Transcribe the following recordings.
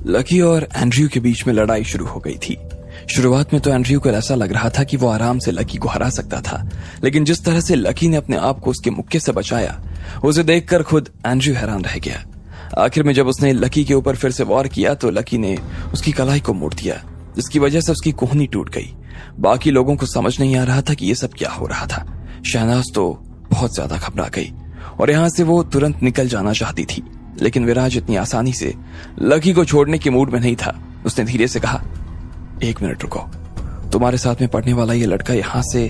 Lucky और Andrew के बीच में लड़ाई शुरू हो गई थी। शुरुआत में तो एंड्रयू को ऐसा लग रहा था कि वो आराम से लकी को हरा सकता था, लेकिन जिस तरह से लकी ने अपने आप को उसके मुक्के से बचाया, उसे देखकर खुद एंड्रयू हैरान रह गया। आखिर में जब उसने लकी के ऊपर फिर से वार किया तो लकी ने उसकी कलाई को मोड़ दिया, जिसकी वजह से उसकी कोहनी टूट गई। बाकी लोगों को समझ नहीं आ रहा था कि ये सब क्या हो रहा था। शहनाज तो बहुत ज्यादा घबरा गई और यहाँ से वो तुरंत निकल जाना चाहती थी, लेकिन विराज इतनी आसानी से लकी को छोड़ने के मूड में नहीं था। उसने धीरे से कहा, 1 मिनट रुको, तुम्हारे साथ में पढ़ने वाला ये लड़का यहाँ से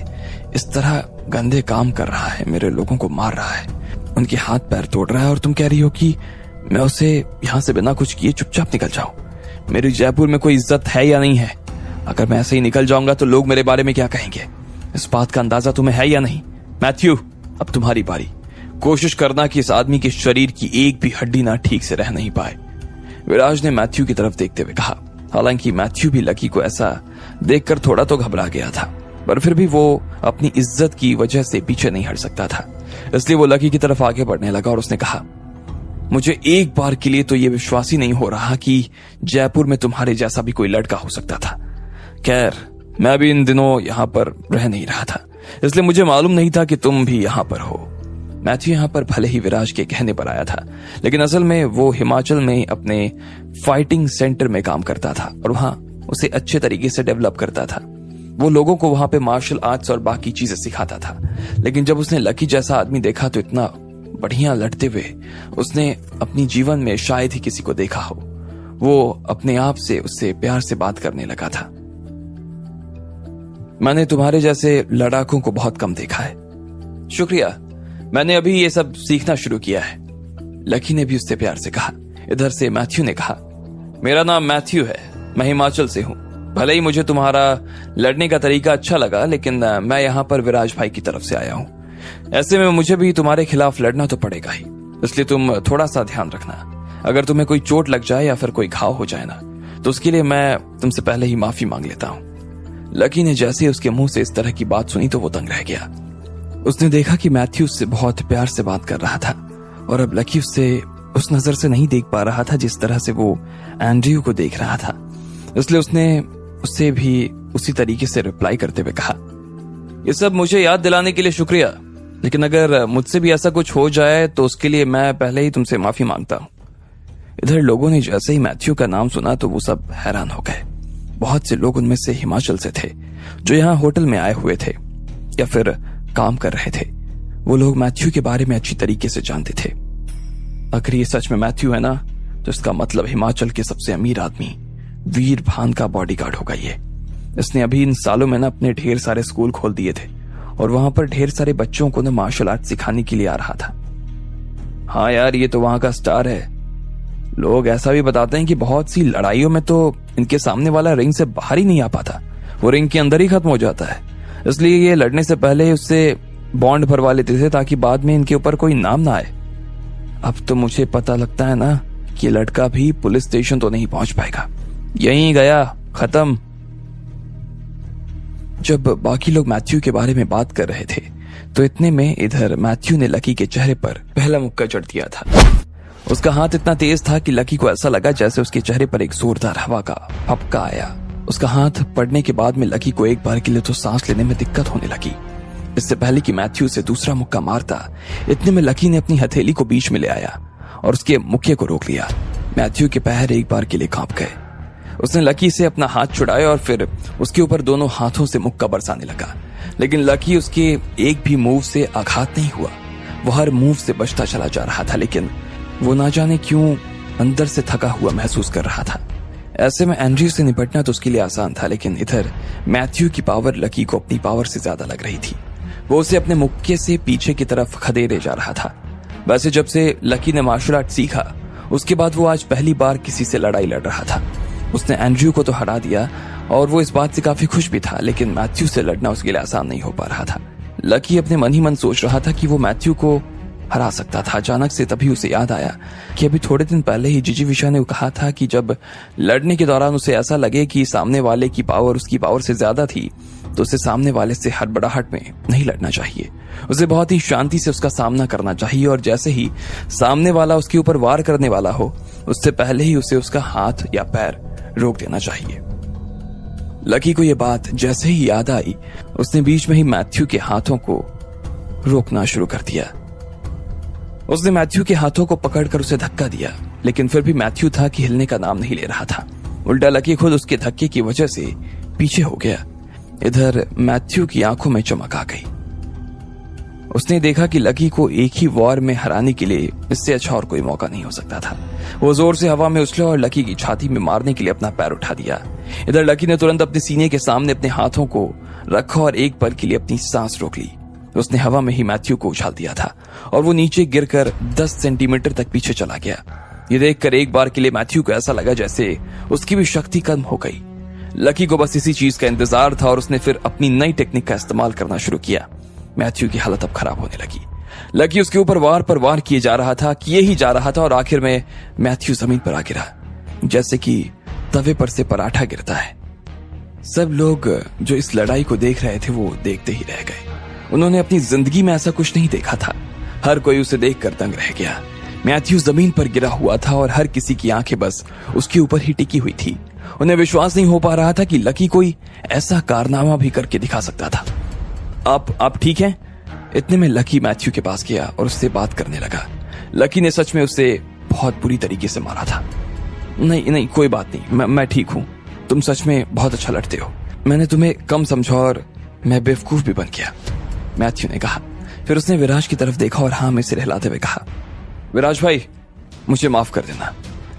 इस तरह गंदे काम कर रहा है, मेरे लोगों को मार रहा है, उनके हाथ पैर तोड़ रहा है, और तुम कह रही हो कि मैं उसे यहाँ से बिना कुछ किए चुपचाप निकल जाऊं। मेरी जयपुर में कोई इज्जत है या नहीं है? अगर मैं ऐसे ही निकल जाऊंगा तो लोग मेरे बारे में क्या कहेंगे? इस बात का अंदाजा तुम्हें है या नहीं? मैथ्यू, अब तुम्हारी बारी। कोशिश करना कि इस आदमी के शरीर की एक भी हड्डी ना ठीक से रह नहीं पाए। विराज ने मैथ्यू की तरफ देखते हुए कहा। हालांकि मैथ्यू भी लकी को ऐसा देखकर थोड़ा तो घबरा गया था, पर फिर भी वो अपनी इज्जत की वजह से पीछे नहीं हट सकता था, इसलिए वो लकी की तरफ आगे बढ़ने लगा और उसने कहा, मुझे एक बार के लिए तो ये विश्वास ही नहीं हो रहा कि जयपुर में तुम्हारे जैसा भी कोई लड़का हो सकता था। खैर, मैं भी इन दिनों यहाँ पर रह नहीं रहा था, इसलिए मुझे मालूम नहीं था कि तुम भी यहाँ पर हो। मैथ्यू यहाँ पर भले ही विराज के कहने पर आया था, लेकिन असल में वो हिमाचल में अपने फाइटिंग सेंटर में काम करता था और वहां उसे अच्छे तरीके से डेवलप करता था। वो लोगों को वहां पे मार्शल आर्ट्स और बाकी चीजें सिखाता था। लेकिन जब उसने लकी जैसा आदमी देखा तो इतना बढ़िया लड़ते हुए उसने अपनी जीवन में शायद ही किसी को देखा हो। वो अपने आप से उससे प्यार से बात करने लगा था। मैंने तुम्हारे जैसे लड़ाकों को बहुत कम देखा है। शुक्रिया, मैंने अभी ये सब सीखना शुरू किया है, लकी ने भी उससे प्यार से कहा। इधर से मैथ्यू ने कहा, मेरा नाम मैथ्यू है, मैं हिमाचल से हूं। भले ही मुझे तुम्हारा लड़ने का तरीका अच्छा लगा, लेकिन मैं यहाँ पर विराज भाई की तरफ से आया हूँ। ऐसे में मुझे भी तुम्हारे खिलाफ लड़ना तो पड़ेगा ही, इसलिए तुम थोड़ा सा ध्यान रखना। अगर तुम्हें कोई चोट लग जाए या फिर कोई घाव हो जाए ना, तो उसके लिए मैं तुमसे पहले ही माफी मांग लेता हूँ। लकी ने जैसे उसके मुंह से इस तरह की बात सुनी तो वो दंग रह गया। उसने देखा कि मैथ्यू उससे बहुत प्यार से बात कर रहा था और अब लकी उससे उस नजर से नहीं देख पा रहा था जिस तरह से वो एंड्रयू को देख रहा था, इसलिए उसने उससे भी उसी तरीके से रिप्लाई करते हुए कहा, ये सब मुझे याद दिलाने के लिए शुक्रिया, लेकिन अगर मुझसे भी ऐसा कुछ हो जाए तो उसके लिए मैं पहले ही तुमसे माफी मांगता हूं। इधर लोगों ने जैसे ही मैथ्यू का नाम सुना तो वो सब हैरान हो गए। बहुत से लोग उनमें से हिमाचल से थे जो यहाँ होटल में आए हुए थे या फिर काम कर रहे थे। वो लोग मैथ्यू के बारे में अच्छी तरीके से जानते थे। अगर ये सच में मैथ्यू है ना, तो इसका मतलब हिमाचल के सबसे अमीर आदमी वीर भान का बॉडीगार्ड होगा ये। इसने अभी इन सालों में ना अपने ढेर सारे स्कूल खोल दिए थे और वहां पर ढेर सारे बच्चों को ना मार्शल आर्ट सिखाने के लिए आ रहा था। हाँ यार, ये तो वहां का स्टार है। लोग ऐसा भी बताते हैं कि बहुत सी लड़ाइयों में तो इनके सामने वाला रिंग से बाहर ही नहीं आ पाता, वो रिंग के अंदर ही खत्म हो जाता है। इसलिए ये लड़ने से पहले उससे बॉन्ड भरवा लेते थे ताकि बाद में इनके ऊपर कोई नाम ना आए। अब तो मुझे पता लगता है ना कि ये लड़का भी पुलिस स्टेशन तो नहीं पहुंच पाएगा, यहीं गया, खत्म। जब बाकी लोग मैथ्यू के बारे में बात कर रहे थे तो इतने में इधर मैथ्यू ने लकी के चेहरे पर पहला मुक्का जड़ दिया था। उसका हाथ इतना तेज था कि लकी को ऐसा लगा जैसे उसके चेहरे पर एक जोरदार हवा का फपका आया। उसका हाथ पड़ने के बाद में लकी को एक बार के लिए तो सांस लेने में दिक्कत होने लगी। इससे पहले कि मैथ्यू उसे दूसरा मुक्का मारता, इतने में लकी ने अपनी हथेली को बीच में ले आया और उसके मुक्के को रोक लिया। मैथ्यू के पैर एक बार के लिए कांप गए। उसने लकी से अपना हाथ छुड़ाया और फिर उसके ऊपर दोनों हाथों से मुक्का बरसाने लगा, लेकिन लकी उसके एक भी मूव से आघात नहीं हुआ। वो हर मूव से बचता चला जा रहा था, लेकिन वो ना जाने क्यों अंदर से थका हुआ महसूस कर रहा था। ऐसे में एंड्रयू से निपटना तो उसके लिए आसान था, लेकिन इधर मैथ्यू की पावर लकी को अपनी पावर से ज्यादा लग रही थी। वो उसे अपने मुक्के से पीछे की तरफ खदेड़े जा रहा था। वैसे जब से लकी ने मार्शल आर्ट सीखा, उसके बाद वो आज पहली बार किसी से लड़ाई लड़ रहा था। उसने एंड्रयू को तो हरा दिया और वो इस बात से काफी खुश भी था, लेकिन मैथ्यू से लड़ना उसके लिए आसान नहीं हो पा रहा था। लकी अपने मन ही मन सोच रहा था कि वो मैथ्यू को हरा सकता था। अचानक से तभी उसे याद आया कि अभी थोड़े दिन पहले ही जिजीविषा ने कहा था कि जब लड़ने के दौरान उसे ऐसा लगे कि सामने वाले की पावर उसकी पावर से ज्यादा थी, तो उसे सामने वाले से हड़बड़ाहट में नहीं लड़ना चाहिए। उसे बहुत ही शांति से उसका सामना करना चाहिए और जैसे ही सामने वाला उसके ऊपर वार करने वाला हो उससे पहले ही उसे उसका हाथ या पैर रोक देना चाहिए। लकी को यह बात जैसे ही याद आई उसने बीच में ही मैथ्यू के हाथों को रोकना शुरू कर दिया। उसने मैथ्यू के हाथों को पकड़कर उसे धक्का दिया, लेकिन फिर भी मैथ्यू था कि हिलने का नाम नहीं ले रहा था। उल्टा लकी खुद उसके धक्के की वजह से पीछे हो गया। इधर मैथ्यू की आंखों में चमक आ गई। उसने देखा कि लकी को एक ही वॉर में हराने के लिए इससे अच्छा और कोई मौका नहीं हो सकता था। वो जोर से हवा में उछला और लकी की छाती में मारने के लिए अपना पैर उठा दिया। इधर लकी ने तुरंत अपने सीने के सामने अपने हाथों को रखा और एक पल के लिए अपनी सांस रोक ली। उसने हवा में ही मैथ्यू को उछाल दिया था और वो नीचे गिरकर 10 सेंटीमीटर तक पीछे चला गया। ये देखकर एक बार के लिए मैथ्यू को ऐसा लगा जैसे उसकी भी शक्ति कम हो गई। लकी को बस इसी चीज का इंतजार था और उसने फिर अपनी नई टेक्निक का इस्तेमाल करना शुरू किया। मैथ्यू की हालत अब खराब होने लगी। लकी उसके ऊपर वार पर वार किए जा रहा था, किए ही जा रहा था और आखिर में मैथ्यू जमीन पर आ गिरा, जैसे कि तवे पर से पराठा गिरता है। सब लोग जो इस लड़ाई को देख रहे थे वो देखते ही रह गए। उन्होंने अपनी जिंदगी में ऐसा कुछ नहीं देखा था। हर कोई उसे देखकर दंग रह गया। मैथ्यू जमीन पर गिरा हुआ था और हर किसी की आंखें बस उसके ऊपर ही टिकी हुई थी। उन्हें विश्वास नहीं हो पा रहा था कि लकी कोई ऐसा कारनामा भी करके दिखा सकता था। आप ठीक हैं? इतने में लकी मैथ्यू के पास गया और उससे बात करने लगा। लकी ने सच में उसे बहुत बुरी तरीके से मारा था। नहीं कोई बात नहीं, मैं ठीक हूं। तुम सच में बहुत अच्छा लड़ते हो। मैंने तुम्हें कम समझा और मैं बेवकूफ भी बन गया, मैथ्यू ने कहा। फिर उसने विराज की तरफ देखा और हाँ में सिर हिलाते हुए कहा, विराज भाई मुझे माफ कर देना।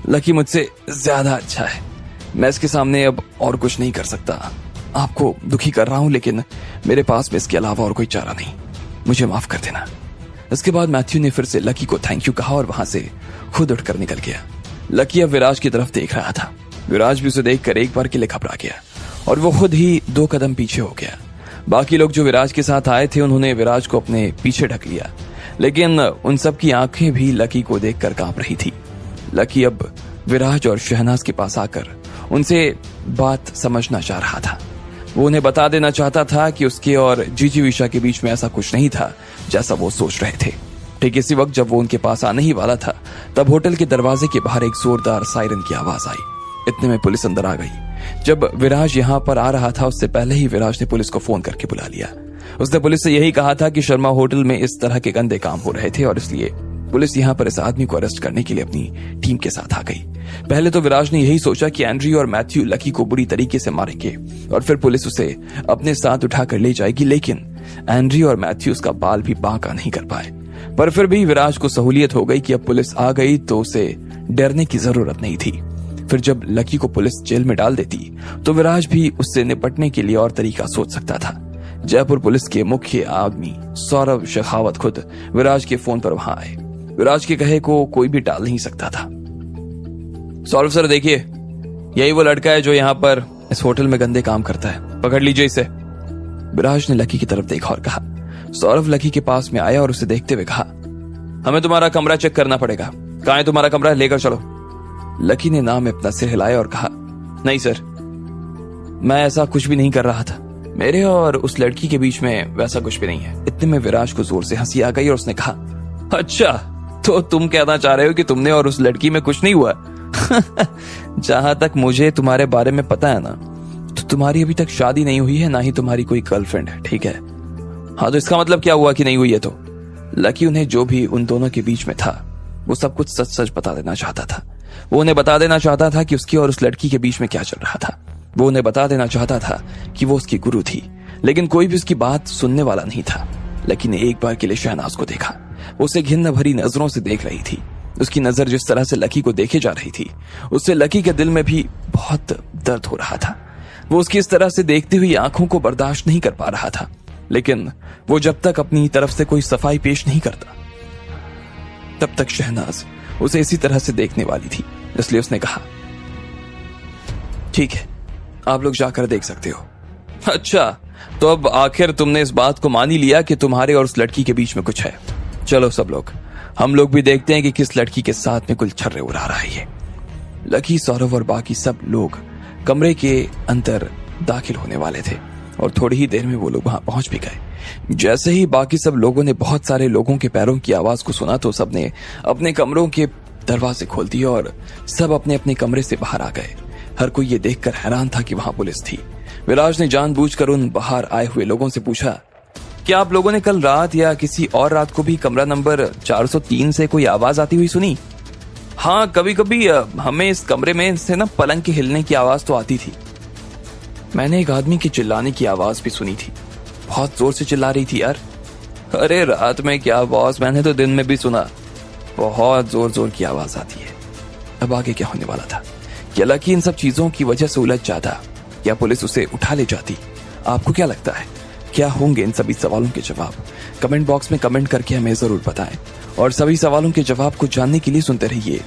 लकी मुझसे ज्यादा अच्छा है। मैं इसके सामने अब और कुछ नहीं कर सकता। आपको दुखी कर रहा हूं लेकिन मेरे पास में इसके अलावा और कोई चारा नहीं। मुझे माफ कर देना। इसके बाद मैथ्यू ने फिर से लकी को थैंक यू कहा और वहां से खुद उठकर निकल गया। लकी अब विराज की तरफ देख रहा था। विराज भी उसे देखकर एक बार के लिए घबरा गया और वो खुद ही 2 कदम पीछे हो गया। बाकी लोग जो विराज के साथ आए थे उन्होंने विराज को अपने पीछे ढक लिया, लेकिन उन सब की आंखें भी लकी को देखकर कांप रही थी। लकी अब विराज और शहनाज के पास आकर उनसे बात समझना चाह रहा था। वो उन्हें बता देना चाहता था कि उसके और जीजी विशा के बीच में ऐसा कुछ नहीं था जैसा वो सोच रहे थे। ठीक इसी वक्त जब वो उनके पास आने ही वाला था तब होटल के दरवाजे के बाहर एक जोरदार सायरन की आवाज आई। इतने में पुलिस अंदर आ गई। जब विराज यहाँ पर आ रहा था उससे पहले ही विराज ने पुलिस को फोन करके बुला लिया। उसने पुलिस से यही कहा था कि शर्मा होटल में इस तरह के गंदे काम हो रहे थे और इसलिए पुलिस यहाँ पर इस आदमी को अरेस्ट करने के लिए अपनी टीम के साथ आ गई। पहले तो विराज ने यही सोचा कि एंड्रयू और मैथ्यू लकी को बुरी तरीके से मारेंगे और फिर पुलिस उसे अपने साथ उठाकर ले जाएगी, लेकिन एंड्रयू और मैथ्यू उसका बाल भी बांका नहीं कर पाए। पर फिर भी विराज को सहूलियत हो गई कि अब पुलिस आ गई तो उसे डरने की जरूरत नहीं थी। फिर जब लकी को पुलिस जेल में डाल देती तो विराज भी उससे निपटने के लिए और तरीका सोच सकता था। जयपुर पुलिस के मुख्य आदमी सौरभ शेखावत खुद विराज के फोन पर वहां आए। विराज के कहे को कोई भी टाल नहीं सकता था। सौरभ सर देखिए, यही वो लड़का है जो यहाँ पर इस होटल में गंदे काम करता है, पकड़ लीजिए इसे। विराज ने लकी की तरफ देखा और कहा। सौरभ लकी के पास में आया और उसे देखते हुए कहा, हमें तुम्हारा कमरा चेक करना पड़ेगा। कहाँ है तुम्हारा कमरा, लेकर चलो। लकी ने नाम में अपना सिर हिलाया और कहा, नहीं सर, मैं ऐसा कुछ भी नहीं कर रहा था। मेरे और उस लड़की के बीच में वैसा कुछ भी नहीं है। इतने में विराज को जोर से हंसी आ गई और उसने कहा, अच्छा तो तुम कहना चाह रहे हो कि तुमने और उस लड़की में कुछ नहीं हुआ? जहां तक मुझे तुम्हारे बारे में पता है ना, तो तुम्हारी अभी तक शादी नहीं हुई है, ना ही तुम्हारी कोई गर्लफ्रेंड है, ठीक है? हाँ तो इसका मतलब क्या हुआ कि नहीं हुई है? तो लकी उन्हें जो भी उन दोनों के बीच में था वो सब कुछ सच सच बता देना चाहता था। वो उन्हें बता देना चाहता था कि उसकी और उस लड़की के बीच में क्या चल रहा था। वो उन्हें बता देना चाहता था कि वो उसकी गुरु थी, लेकिन कोई भी उसकी बात सुनने वाला नहीं था। लकी ने एक बार के लिए शहनाज को देखा। वो उसे घिन्न भरी नजरों से देख रही थी। उसकी नजर जिस तरह से लकी को देखे जा रही थी उससे लकी के दिल में भी बहुत दर्द हो रहा था। वो उसकी इस तरह से देखती हुई आंखों को बर्दाश्त नहीं कर पा रहा था, लेकिन वो जब तक अपनी तरफ से कोई सफाई पेश नहीं करता तब तक शहनाज उसे इसी तरह से देखने वाली थी। इसलिए उसने कहा, ठीक है, आप लोग जाकर देख सकते हो। अच्छा तो अब आखिर तुमने इस बात को मान ही लिया कि तुम्हारे और उस लड़की के बीच में कुछ है। चलो सब लोग, हम लोग भी देखते हैं कि किस लड़की के साथ में कुल छर्रे उड़ा रहा है ये। लकी, सौरभ और बाकी सब लोग कमरे के अंदर दाखिल होने वाले थे और थोड़ी ही देर में वो लोग वहां पहुंच भी गए। जैसे ही बाकी सब लोगों ने बहुत सारे लोगों के पैरों की आवाज को सुना तो सबने अपने कमरों के दरवाजे खोल दिए और सब अपने अपने कमरे से बाहर आ गए। हर कोई ये देखकर हैरान था कि वहां पुलिस थी। विलास ने जानबूझकर उन बाहर आए हुए लोगों से पूछा, क्या आप लोगों ने कल रात या किसी और रात को भी कमरा नंबर 403 से कोई आवाज आती हुई सुनी? हाँ, कभी कभी हमें इस कमरे में से ना पलंग के हिलने की आवाज तो आती थी। मैंने एक आदमी की चिल्लाने की आवाज भी सुनी थी, बहुत जोर से चिल्ला रही थी यार। अरे रात में क्या बॉस, मैंने तो दिन में भी सुना, बहुत जोर जोर की आवाज आती है। अब आगे क्या होने वाला था? क्या लकी इन सब चीजों की वजह से उलझ जाता या पुलिस उसे उठा ले जाती? आपको क्या लगता है, क्या होंगे इन सभी सवालों के जवाब? कमेंट बॉक्स में कमेंट करके हमें जरूर बताएं और सभी सवालों के जवाब को जानने के लिए सुनते रहिए